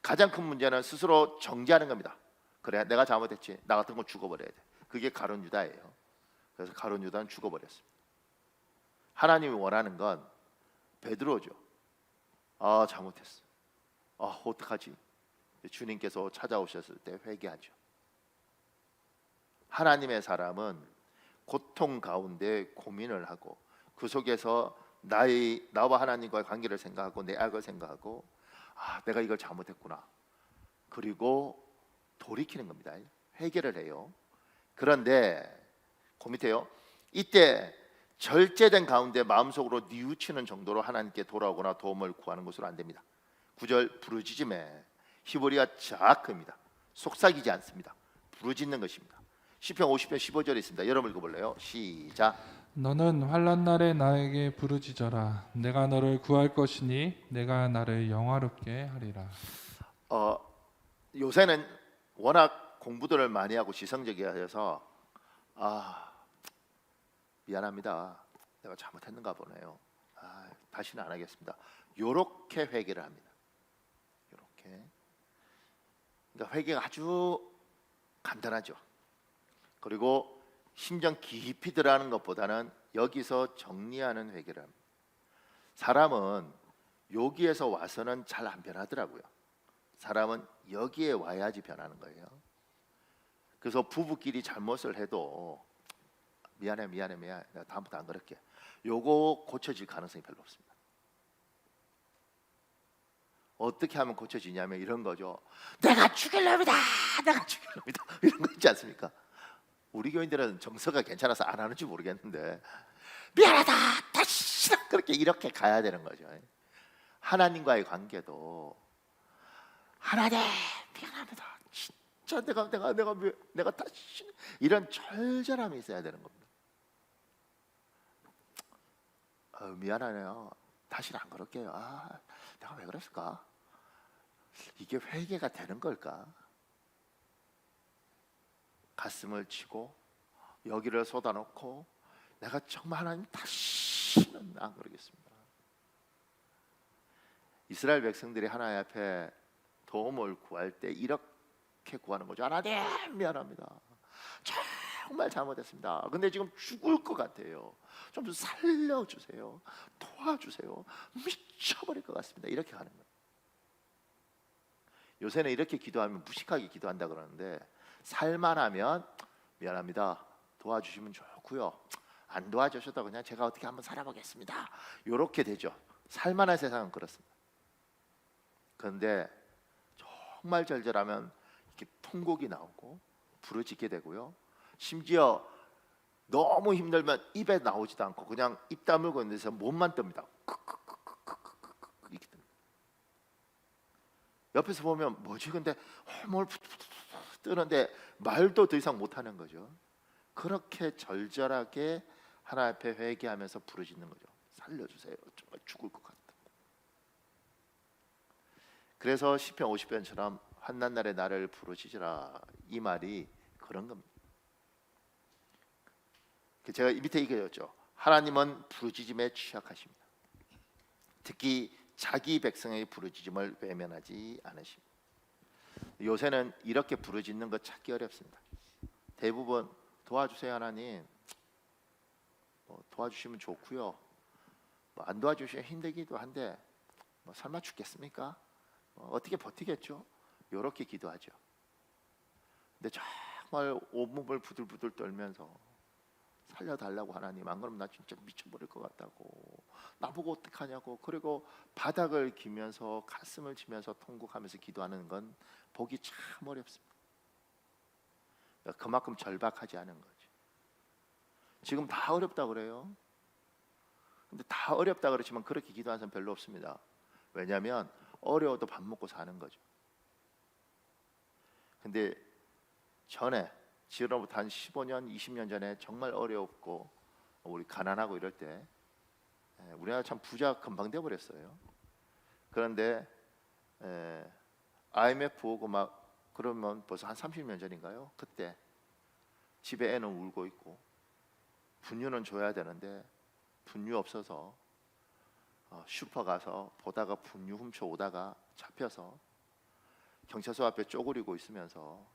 가장 큰 문제는 스스로 정죄하는 겁니다. 그래, 내가 잘못했지, 나 같은 건 죽어버려야 돼. 그게 가룟 유다예요. 그래서 가룟 유다는 죽어버렸습니다. 하나님이 원하는 건 베드로죠. 잘못했어. 어떡하지? 주님께서 찾아오셨을 때 회개하죠. 하나님의 사람은 고통 가운데 고민을 하고 그 속에서 나와 하나님과의 관계를 생각하고 내 악을 생각하고 내가 이걸 잘못했구나. 그리고 돌이키는 겁니다. 회개를 해요. 그런데 그 밑에요, 이때 절제된 가운데 마음속으로 뉘우치는 정도로 하나님께 돌아오거나 도움을 구하는 것으로 안 됩니다. 9절 부르짖음에 히브리어 자아크입니다. 속삭이지 않습니다. 부르짖는 것입니다. 시편 50편 15절에 있습니다. 여러분 읽어볼래요? 시작. 너는 환난 날에 나에게 부르짖어라. 내가 너를 구할 것이니 내가 나를 영화롭게 하리라. 요새는 워낙 공부들을 많이 하고 지성적이어서 미안합니다, 내가 잘못했는가 보네요, 다시는 안 하겠습니다, 요렇게 회개를 합니다. 요렇게. 그러니까 회개가 아주 간단하죠. 그리고 심정 깊이 들어가는 것보다는 여기서 정리하는 회개를 합니다. 사람은 여기에서 와서는 잘 안 변하더라고요. 사람은 여기에 와야지 변하는 거예요. 그래서 부부끼리 잘못을 해도 미안해 내가 다음부터 안 그럴게, 요거 고쳐질 가능성이 별로 없습니다. 어떻게 하면 고쳐지냐면 이런 거죠. 내가 죽일 놈이다 이런 거 있지 않습니까? 우리 교인들은 정서가 괜찮아서 안 하는지 모르겠는데, 미안하다 다시는 그렇게 이렇게 가야 되는 거죠. 하나님과의 관계도 하나님 미안합니다, 진짜 내가 다시, 이런 절절함이 있어야 되는 겁니다. 미안하네요, 다시는 안 그럴게요. 내가 왜 그랬을까? 이게 회개가 되는 걸까? 가슴을 치고 여기를 쏟아놓고 내가 정말 하나님 다시는 안 그러겠습니다. 이스라엘 백성들이 하나님 앞에 도움을 구할 때 이렇게 구하는 거죠. 하나님 미안합니다, 정말 잘못했습니다. 근데 지금 죽을 것 같아요. 좀 살려주세요, 도와주세요, 미쳐버릴 것 같습니다. 이렇게 하는 거예요. 요새는 이렇게 기도하면 무식하게 기도한다 그러는데, 살만하면 미안합니다, 도와주시면 좋고요, 안 도와주셔도 그냥 제가 어떻게 한번 살아보겠습니다, 요렇게 되죠. 살만한 세상은 그렇습니다. 그런데 정말 절절하면 이렇게 통곡이 나오고 부르짖게 되고요, 심지어 너무 힘들면 입에 나오지도 않고 그냥 입 다물고 있는 데서 몸만 뜹니다. 이렇게 뜹니다. 옆에서 보면 뭐지? 근데 뭘 뜨는데 말도 더 이상 못하는 거죠. 그렇게 절절하게 하나님 앞에 회개하면서 부르짖는 거죠. 살려주세요, 정말 죽을 것 같다. 그래서 시편 50편처럼 환난 날에 나를 부르짖으라, 이 말이 그런 겁니다. 제가 밑에 얘기했죠. 하나님은 부르짖음에 취약하십니다. 특히 자기 백성의 부르짖음을 외면하지 않으십니다. 요새는 이렇게 부르짖는 것 찾기 어렵습니다. 대부분 도와주세요 하나님, 도와주시면 좋고요. 안 도와주시면 힘들기도 한데 설마 죽겠습니까? 어떻게 버티겠죠? 이렇게 기도하죠. 근데 정말 온몸을 부들부들 떨면서 살려달라고 하나님, 안 그러면 나 진짜 미쳐버릴 것 같다고, 나보고 어떡하냐고, 그리고 바닥을 기면서 가슴을 치면서 통곡하면서 기도하는 건 보기 참 어렵습니다. 그만큼 절박하지 않은 거죠. 지금 다 어렵다 그래요. 근데 다 어렵다 그렇지만 그렇게 기도하는 사람 별로 없습니다. 왜냐하면 어려워도 밥 먹고 사는 거죠. 근데 전에 지금부터 한 15년, 20년 전에 정말 어렵고 우리 가난하고 이럴 때 우리나라 참 부자 금방 돼버렸어요. 그런데 IMF 오고 막 그러면 벌써 한 30년 전인가요? 그때 집에 애는 울고 있고 분유는 줘야 되는데 분유 없어서 슈퍼 가서 보다가 분유 훔쳐 오다가 잡혀서 경찰서 앞에 쪼그리고 있으면서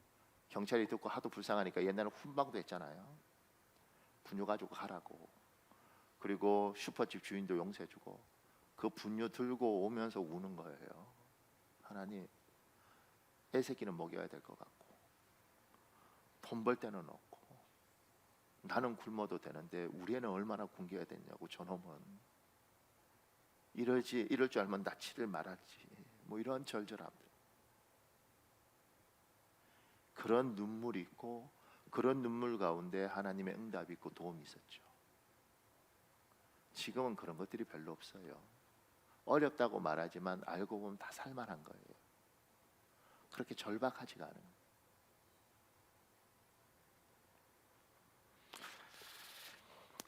경찰이 듣고 하도 불쌍하니까 옛날에 훈방도 했잖아요. 분유 가지고 가라고. 그리고 슈퍼집 주인도 용서해주고 그 분유 들고 오면서 우는 거예요. 하나님, 애 새끼는 먹여야 될 것 같고 돈 벌 때는 없고 나는 굶어도 되는데 우리 애는 얼마나 굶겨야 되냐고. 저놈은 이럴 줄 알면 낳지를 말았지. 뭐 이런 절절함들. 그런 눈물이 있고 그런 눈물 가운데 하나님의 응답이 있고 도움이 있었죠. 지금은 그런 것들이 별로 없어요. 어렵다고 말하지만 알고 보면 다 살만한 거예요. 그렇게 절박하지가 않은 거예요.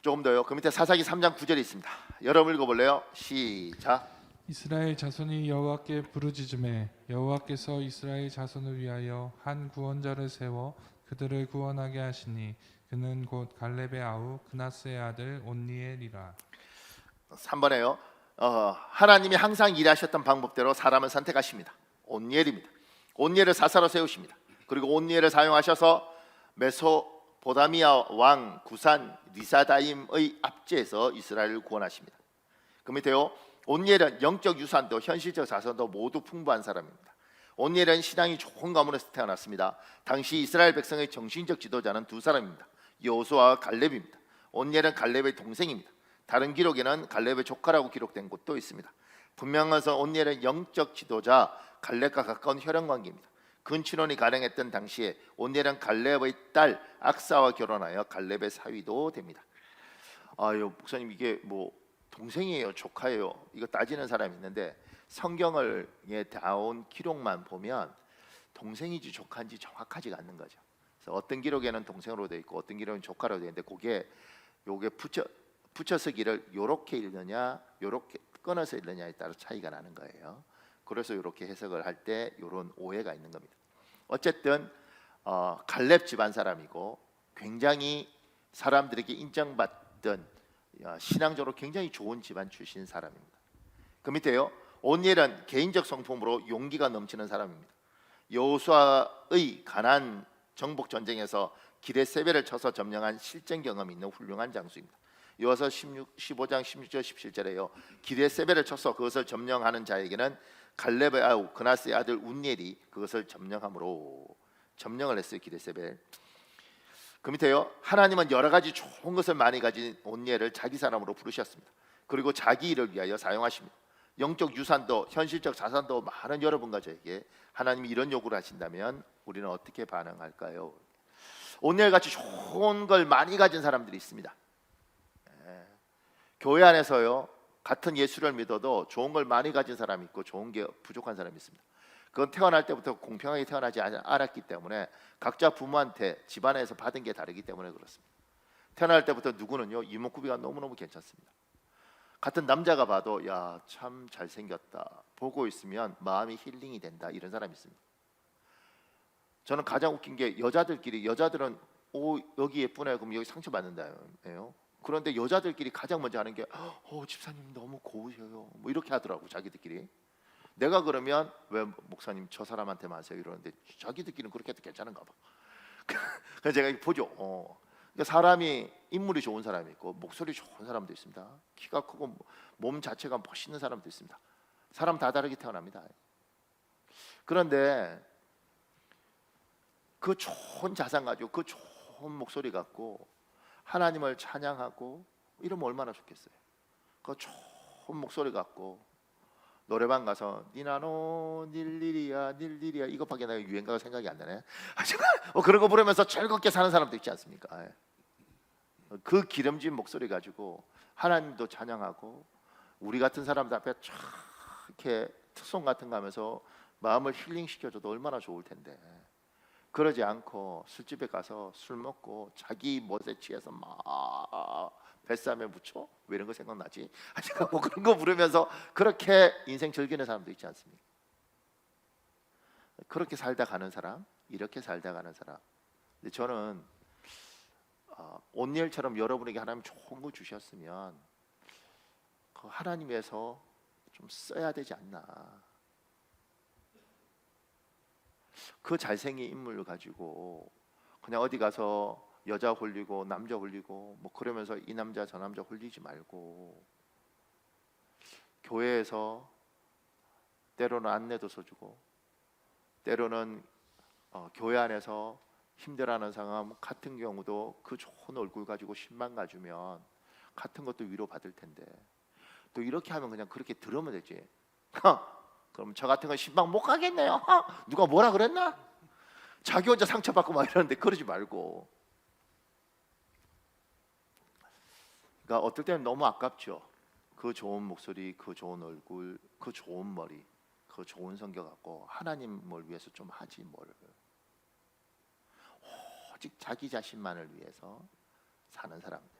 조금 더요. 그 밑에 사사기 3장 9절이 있습니다. 여러분 읽어볼래요? 시작. 이스라엘 자손이 여호와께 부르짖음에 여호와께서 이스라엘 자손을 위하여 한 구원자를 세워 그들을 구원하게 하시니 그는 곧 갈렙의 아우 그나스의 아들 온니엘이라. 3번에요. 하나님이 항상 일하셨던 방법대로 사람을 선택하십니다. 온니엘입니다. 온니엘을 사사로 세우십니다. 그리고 온니엘을 사용하셔서 메소포타미아 왕 구산 리사다임의 압제에서 이스라엘을 구원하십니다. 그 밑에요. 온니엘은 영적 유산도 현실적 자산도 모두 풍부한 사람입니다. 온니엘은 신앙이 좋은 가문에서 태어났습니다. 당시 이스라엘 백성의 정신적 지도자는 두 사람입니다. 여호수아와 갈렙입니다. 온니엘은 갈렙의 동생입니다. 다른 기록에는 갈렙의 조카라고 기록된 곳도 있습니다. 분명한 것은 온니엘은 영적 지도자 갈렙과 가까운 혈연 관계입니다. 근친혼이 가능했던 당시에 온니엘은 갈렙의 딸 악사와 결혼하여 갈렙의 사위도 됩니다. 목사님 이게 뭐 동생이에요, 조카예요? 이거 따지는 사람이 있는데 성경을 나온 기록만 보면 동생인지 조카인지 정확하지가 않는 거죠. 그래서 어떤 기록에는 동생으로 되어 있고 어떤 기록에는 조카로 되어 있는데 요게 붙여서기를 요렇게 읽느냐 요렇게 끊어서 읽느냐에 따라 차이가 나는 거예요. 그래서 이렇게 해석을 할 때 이런 오해가 있는 겁니다. 어쨌든 갈렙 집안 사람이고 굉장히 사람들에게 인정받던 신앙적으로 굉장히 좋은 집안 출신 사람입니다. 그 밑에요. 온니엘은 개인적 성품으로 용기가 넘치는 사람입니다. 여호수아의 가나안 정복 전쟁에서 기럇세벨을 쳐서 점령한 실전 경험이 있는 훌륭한 장수입니다. 여호수아 15장 16절 17절에요. 기럇세벨을 쳐서 그것을 점령하는 자에게는 갈렙의 아우 그나스의 아들 운니엘이 그것을 점령을 했어요. 기럇세벨. 그 밑에요. 하나님은 여러 가지 좋은 것을 많이 가진 온니엘을 자기 사람으로 부르셨습니다. 그리고 자기 일을 위하여 사용하십니다. 영적 유산도 현실적 자산도 많은 여러분과 저에게 하나님이 이런 요구를 하신다면 우리는 어떻게 반응할까요? 온니엘 같이 좋은 걸 많이 가진 사람들이 있습니다. 교회 안에서요 같은 예수를 믿어도 좋은 걸 많이 가진 사람이 있고 좋은 게 부족한 사람이 있습니다. 그건 태어날 때부터 공평하게 태어나지 않았기 때문에 각자 부모한테 집안에서 받은 게 다르기 때문에 그렇습니다. 태어날 때부터 누구는요 이목구비가 너무너무 괜찮습니다. 같은 남자가 봐도 야 참 잘생겼다 보고 있으면 마음이 힐링이 된다 이런 사람이 있습니다. 저는 가장 웃긴 게 여자들은 오 여기 예쁘네 그럼 여기 상처 받는다요. 그런데 여자들끼리 가장 먼저 하는 게 집사님 너무 고우셔요. 뭐 이렇게 하더라고 자기들끼리. 내가 그러면 왜 목사님 저 사람한테만 하세요 이러는데 자기들끼리는 그렇게 해도 괜찮은가 봐. 그래서 제가 보죠. 그러니까 사람이 인물이 좋은 사람이 있고 목소리 좋은 사람도 있습니다. 키가 크고 몸 자체가 멋있는 사람도 있습니다. 사람 다 다르게 태어납니다. 그런데 그 좋은 자산 가지고 그 좋은 목소리 갖고 하나님을 찬양하고 이러면 얼마나 좋겠어요. 그 좋은 목소리 갖고 노래방 가서 니나노 닐리리야 닐리리야 이것밖에 내가 유행가가 생각이 안 나네. 그런 거 부르면서 즐겁게 사는 사람도 있지 않습니까? 그 기름진 목소리 가지고 하나님도 찬양하고 우리 같은 사람들 앞에 쫙 이렇게 특송 같은 거 하면서 마음을 힐링시켜줘도 얼마나 좋을 텐데 그러지 않고 술집에 가서 술 먹고 자기 멋에 취해서 막 뱃삼에 묻혀? 왜 이런 거 생각나지? 제가 뭐 그런 거 부르면서 그렇게 인생 즐기는 사람도 있지 않습니까? 그렇게 살다 가는 사람, 이렇게 살다 가는 사람. 근데 저는 온니엘처럼 여러분에게 하나님 좋은 거 주셨으면 그 하나님 위해서 좀 써야 되지 않나. 그 잘생긴 인물을 가지고 그냥 어디 가서 여자 홀리고 남자 홀리고 뭐 그러면서 이 남자 저 남자 홀리지 말고 교회에서 때로는 안내도 써주고 때로는 교회 안에서 힘들어하는 상황 같은 경우도 그 좋은 얼굴 가지고 10만 가주면 같은 것도 위로받을 텐데 또 이렇게 하면 그냥 그렇게 들으면 되지. 그럼 저 같은 건 10만 못 가겠네요. 누가 뭐라 그랬나? 자기 혼자 상처받고 막 이러는데 그러지 말고. 그러니까 어떨 때는 너무 아깝죠. 그 좋은 목소리, 그 좋은 얼굴, 그 좋은 머리, 그 좋은 성격 갖고 하나님을 위해서 좀 하지 뭘. 오직 자기 자신만을 위해서 사는 사람들.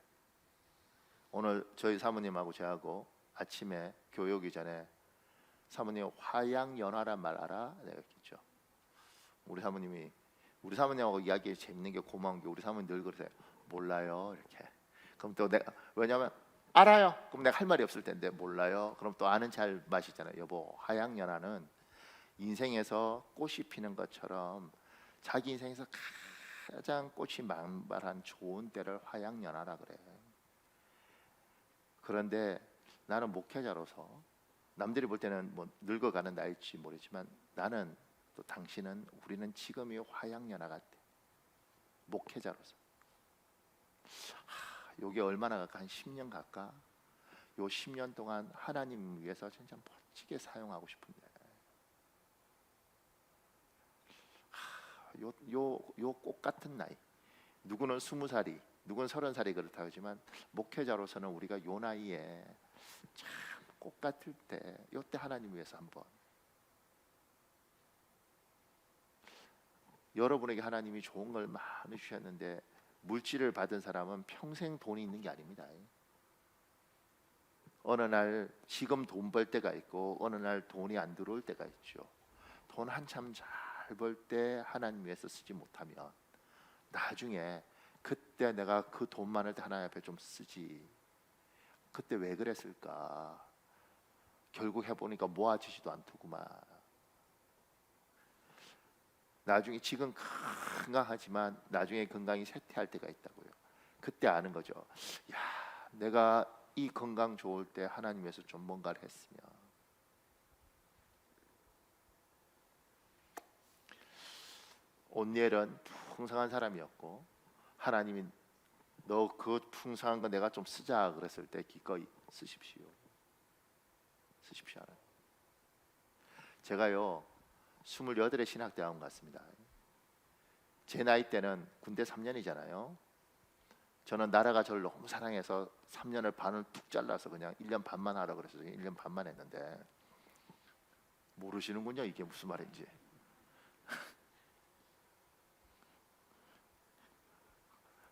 오늘 저희 사모님하고 저하고 아침에 교회 오기 전에 사모님 화양연화란 말 알아? 내가 했죠. 우리 사모님하고 이야기 재밌는 게 고마운 게 우리 사모님 늘 그러세요. 몰라요 이렇게. 그럼 또 내가 왜냐면 알아요. 그럼 내가 할 말이 없을 텐데 몰라요. 그럼 또 아는 잘 맛이잖아요. 여보 화양연화는 인생에서 꽃이 피는 것처럼 자기 인생에서 가장 꽃이 만발한 좋은 때를 화양연화라 그래. 그런데 나는 목회자로서 남들이 볼 때는 뭐 늙어가는 나일지 모르지만 나는 또 당신은 우리는 지금이 화양연화 같아. 목회자로서. 요게 얼마나 가까? 한 10년 가까? 요 10년 동안 하나님 위해서 진짜 멋지게 사용하고 싶은데 요 꽃 같은 나이 누구는 20살이 누구는 30살이 그렇다 하지만 목회자로서는 우리가 요 나이에 참 꽃 같을 때 요때 하나님 위해서 한번 여러분에게 하나님이 좋은 걸 많이 주셨는데 물질을 받은 사람은 평생 돈이 있는 게 아닙니다. 어느 날 지금 돈 벌 때가 있고 어느 날 돈이 안 들어올 때가 있죠. 돈 한참 잘 벌 때 하나님 위해서 쓰지 못하면 나중에 그때 내가 그 돈 많을 때 하나님 앞에 좀 쓰지. 그때 왜 그랬을까? 결국 해보니까 모아지지도 않더구만. 나중에 지금 건강하지만 나중에 건강이 쇠퇴할 때가 있다고요. 그때 아는 거죠. 야, 내가 이 건강 좋을 때 하나님 위해서 좀 뭔가를 했으면. 온니엘은 풍성한 사람이었고 하나님이 너 그 풍성한 거 내가 좀 쓰자 그랬을 때 기꺼이 쓰십시오. 쓰십시오. 제가요 28에 신학대학원 갔습니다. 제 나이 때는 군대 3년이잖아요. 저는 나라가 저를 너무 사랑해서 3년을 반을 툭 잘라서 그냥 1년 반만 하라 그래서 1년 반만 했는데 모르시는군요. 이게 무슨 말인지.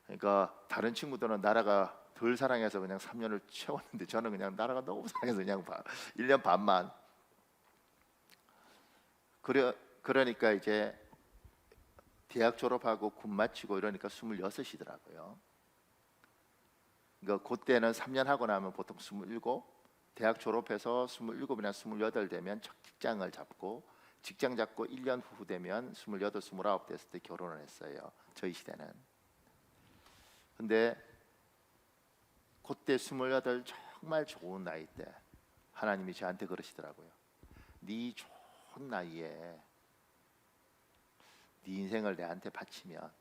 그러니까 다른 친구들은 나라가 덜 사랑해서 그냥 3년을 채웠는데 저는 그냥 나라가 너무 사랑해서 그냥 1년 반만. 그러니까 이제 대학 졸업하고 군 마치고 이러니까 26이더라고요. 그때는 3년 하고 나면 보통 27, 대학 졸업해서 27이나 28 되면 첫 직장을 잡고 직장 잡고 1년 후 되면 28, 29 됐을 때 결혼을 했어요. 저희 시대는. 근데 그때 28 정말 좋은 나이 때 하나님이 저한테 그러시더라고요. 네 좋은 나이에 네 인생을 내한테 바치면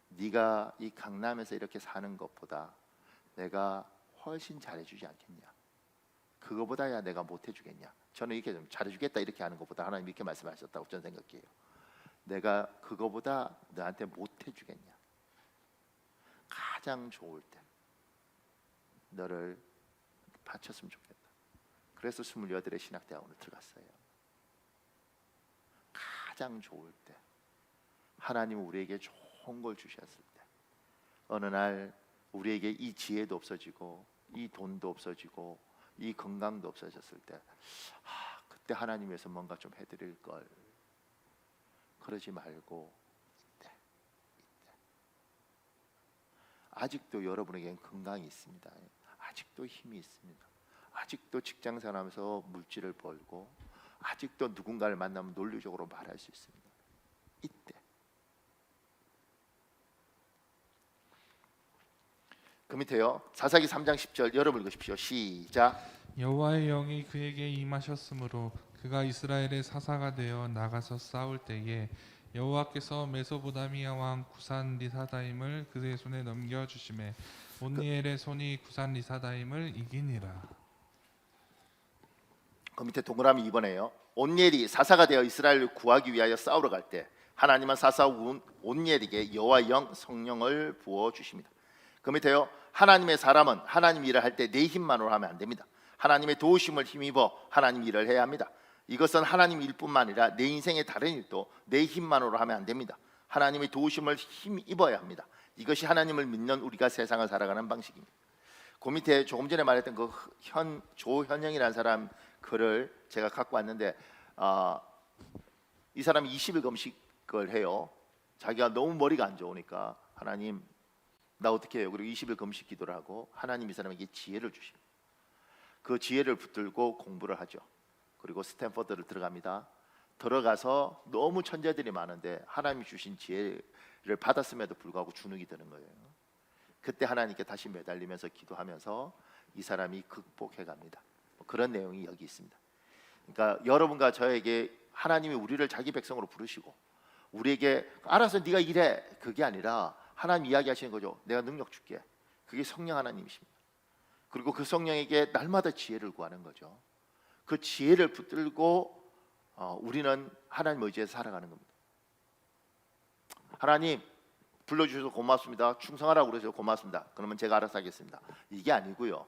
네가 이 강남에서 이렇게 사는 것보다 내가 훨씬 잘해주지 않겠냐. 그거보다야 내가 못해주겠냐. 저는 이렇게 좀 잘해주겠다 이렇게 하는 것보다 하나님 이렇게 말씀하셨다고 저는 생각해요. 내가 그거보다 너한테 못해주겠냐. 가장 좋을 때 너를 바쳤으면 좋겠다. 그래서 28에 신학대학원을 들어갔어요. 가장 좋을 때 하나님은 우리에게 좋은 걸 주셨을 때 어느 날 우리에게 이 지혜도 없어지고 이 돈도 없어지고 이 건강도 없어졌을 때 그때 하나님 위해서 뭔가 좀 해드릴 걸. 그러지 말고 이때. 아직도 여러분에게는 건강이 있습니다. 아직도 힘이 있습니다. 아직도 직장 생활하면서 물질을 벌고 아직도 누군가를 만나면 논리적으로 말할 수 있습니다. 이때. 그 밑에요. 사사기 3장 10절 여러분 읽으십시오. 시작. 여호와의 영이 그에게 임하셨으므로 그가 이스라엘의 사사가 되어 나가서 싸울 때에 여호와께서 메소보다미아 왕 구산 리사다임을 그의 손에 넘겨 주심에 온니엘의 손이 구산 리사다임을 이기니라. 그 밑에 동그라미 2번에요. 온니엘이 사사가 되어 이스라엘을 구하기 위하여 싸우러 갈 때 하나님은 사사 온니엘에게 여호와의 영 성령을 부어 주십니다. 그 밑에요. 하나님의 사람은 하나님 일을 할 때 내 힘만으로 하면 안 됩니다. 하나님의 도우심을 힘입어 하나님 일을 해야 합니다. 이것은 하나님 일뿐만 아니라 내 인생의 다른 일도 내 힘만으로 하면 안 됩니다. 하나님의 도우심을 힘입어야 합니다. 이것이 하나님을 믿는 우리가 세상을 살아가는 방식입니다. 그 밑에 조금 전에 말했던 그 조현영이라는 사람 글을 제가 갖고 왔는데 이 사람이 20일 금식을 해요. 자기가 너무 머리가 안 좋으니까 하나님 나 어떻게 해요? 그리고 20일 금식 기도를 하고 하나님 이 사람에게 지혜를 주십니다. 그 지혜를 붙들고 공부를 하죠. 그리고 스탠퍼드를 들어갑니다. 들어가서 너무 천재들이 많은데 하나님이 주신 지혜를 받았음에도 불구하고 주눅이 드는 거예요. 그때 하나님께 다시 매달리면서 기도하면서 이 사람이 극복해 갑니다. 그런 내용이 여기 있습니다. 그러니까 여러분과 저에게 하나님이 우리를 자기 백성으로 부르시고 우리에게 알아서 네가 일해 그게 아니라 하나님 이야기하시는 거죠. 내가 능력 줄게. 그게 성령 하나님이십니다. 그리고 그 성령에게 날마다 지혜를 구하는 거죠. 그 지혜를 붙들고 우리는 하나님 의지해서 살아가는 겁니다. 하나님 불러주셔서 고맙습니다. 충성하라고 그러셔서 고맙습니다. 그러면 제가 알아서 하겠습니다. 이게 아니고요.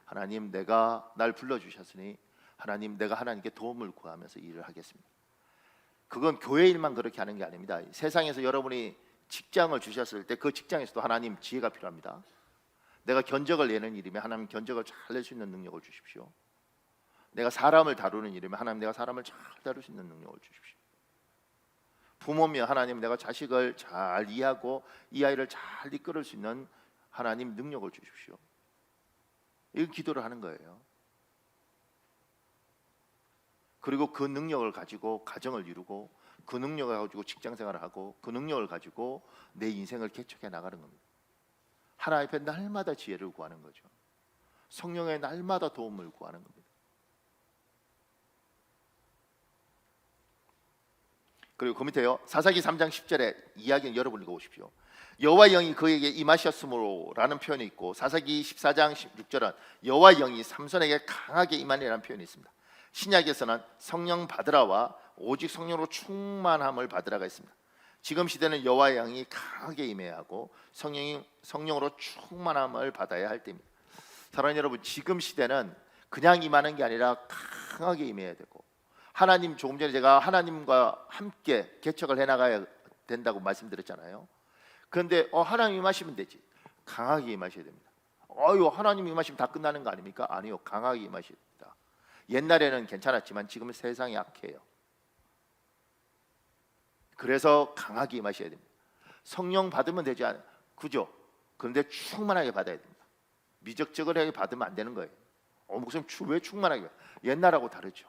하나님 내가 날 불러주셨으니 하나님 내가 하나님께 도움을 구하면서 일을 하겠습니다. 그건 교회 일만 그렇게 하는 게 아닙니다. 세상에서 여러분이 직장을 주셨을 때 그 직장에서도 하나님 지혜가 필요합니다. 내가 견적을 내는 일이면 하나님 견적을 잘 낼 수 있는 능력을 주십시오. 내가 사람을 다루는 일이면 하나님 내가 사람을 잘 다룰 수 있는 능력을 주십시오. 부모면 하나님 내가 자식을 잘 이해하고 이 아이를 잘 이끌을 수 있는 하나님 능력을 주십시오. 이거 기도를 하는 거예요. 그리고 그 능력을 가지고 가정을 이루고 그 능력을 가지고 직장생활을 하고 그 능력을 가지고 내 인생을 개척해 나가는 겁니다. 하나님 앞에 날마다 지혜를 구하는 거죠. 성령의 날마다 도움을 구하는 겁니다. 그리고 그 밑에요. 사사기 3장 10절에 이야기는 여러분 읽어보십시오. 여호와 영이 그에게 임하셨으므로 라는 표현이 있고 사사기 14장 16절은 여호와 영이 삼손에게 강하게 임하니라는 표현이 있습니다. 신약에서는 성령 받으라와 오직 성령으로 충만함을 받으라가 있습니다. 지금 시대는 여호와의 영이 강하게 임해야 하고 성령으로 충만함을 받아야 할 때입니다. 사랑하는 여러분, 지금 시대는 그냥 임하는 게 아니라 강하게 임해야 되고 하나님 조금 전에 제가 하나님과 함께 개척을 해나가야 된다고 말씀드렸잖아요. 그런데 하나님 임하시면 되지. 강하게 임하셔야 됩니다. 하나님 임하시면 다 끝나는 거 아닙니까? 아니요, 강하게 임하셔야 됩니다. 옛날에는 괜찮았지만 지금은 세상이 약해요. 그래서 강하게 임하셔야 됩니다. 성령 받으면 되지 않아요. 그죠? 그런데 충만하게 받아야 됩니다. 미적적하게 받으면 안 되는 거예요. 목사님 왜 충만하게? 옛날하고 다르죠.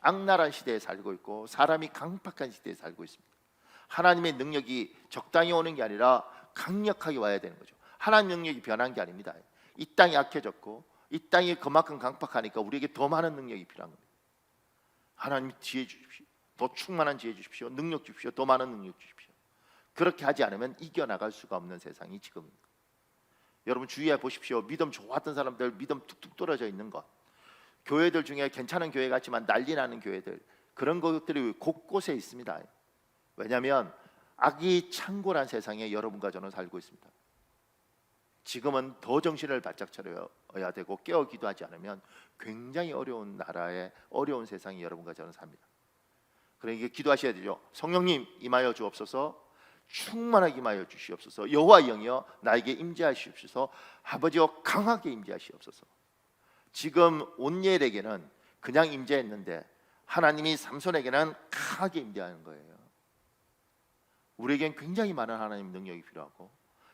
악랄한 시대에 살고 있고 사람이 강팍한 시대에 살고 있습니다. 하나님의 능력이 적당히 오는 게 아니라 강력하게 와야 되는 거죠. 하나님 능력이 변한 게 아닙니다. 이 땅이 약해졌고 이 땅이 그만큼 강팍하니까 우리에게 더 많은 능력이 필요한 겁니다. 하나님 지혜 주십시오. 더 충만한 지혜 주십시오. 능력 주십시오. 더 많은 능력 주십시오. 그렇게 하지 않으면 이겨나갈 수가 없는 세상이 지금입니다. 여러분 주의해 보십시오. 믿음 좋았던 사람들 믿음 툭툭 떨어져 있는 것, 교회들 중에 괜찮은 교회 같지만 난리 나는 교회들, 그런 것들이 곳곳에 있습니다. 왜냐하면 악이 창궐한 세상에 여러분과 저는 살고 있습니다. 지금은 더 정신을 바짝 차려야 되고 깨어 기도하지 않으면 굉장히 어려운 나라에 어려운 세상에 여러분과 저는 삽니다. 그러니까 기도하셔야 되죠. 성령님 임하여 주옵소서, 충만하게 임하여 주시옵소서. 여호와 영이여 나에게 임재하시옵소서. 아버지여 강하게 임재하시옵소서. 지금 온니엘에게는 그냥 임재했는데 하나님이 삼손에게는 강하게 임재하는 거예요. 우리에겐 굉장히 많은 하나님 능력이 필요하고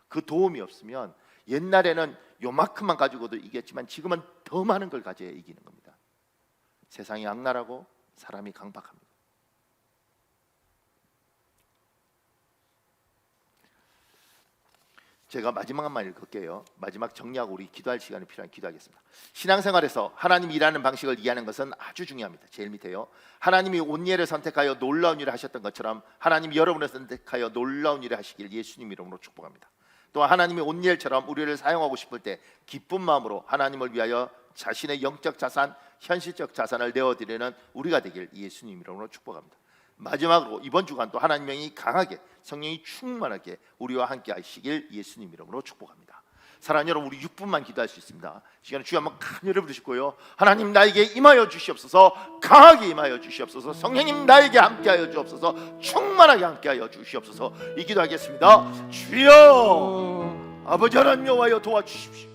그 도움이 없으면 옛날에는 요만큼만 가지고도 이겼지만 지금은 더 많은 걸 가져야 이기는 겁니다. 세상이 악랄하고 사람이 강박합니다. 제가 마지막 한 말 읽을게요. 마지막 정리하고 우리 기도할 시간이 필요한 기도하겠습니다. 신앙생활에서 하나님이 일하는 방식을 이해하는 것은 아주 중요합니다. 제일 밑에요. 하나님이 온니엘을 선택하여 놀라운 일을 하셨던 것처럼 하나님이 여러분을 선택하여 놀라운 일을 하시길 예수님 이름으로 축복합니다. 또한 하나님이 온니엘처럼 우리를 사용하고 싶을 때 기쁜 마음으로 하나님을 위하여 자신의 영적 자산, 현실적 자산을 내어드리는 우리가 되길 예수님 이름으로 축복합니다. 마지막으로 이번 주간도 하나님의 영이 강하게 성령이 충만하게 우리와 함께 하시길 예수님 이름으로 축복합니다. 사랑하는 여러분, 우리 6분만 기도할 수 있습니다. 시간에 주여 한번 간절히 부르시고요. 하나님 나에게 임하여 주시옵소서, 강하게 임하여 주시옵소서. 성령님 나에게 함께하여 주옵소서, 충만하게 함께하여 주시옵소서. 이 기도하겠습니다. 주여, 아버지 하나님 여호와여 도와주십시오.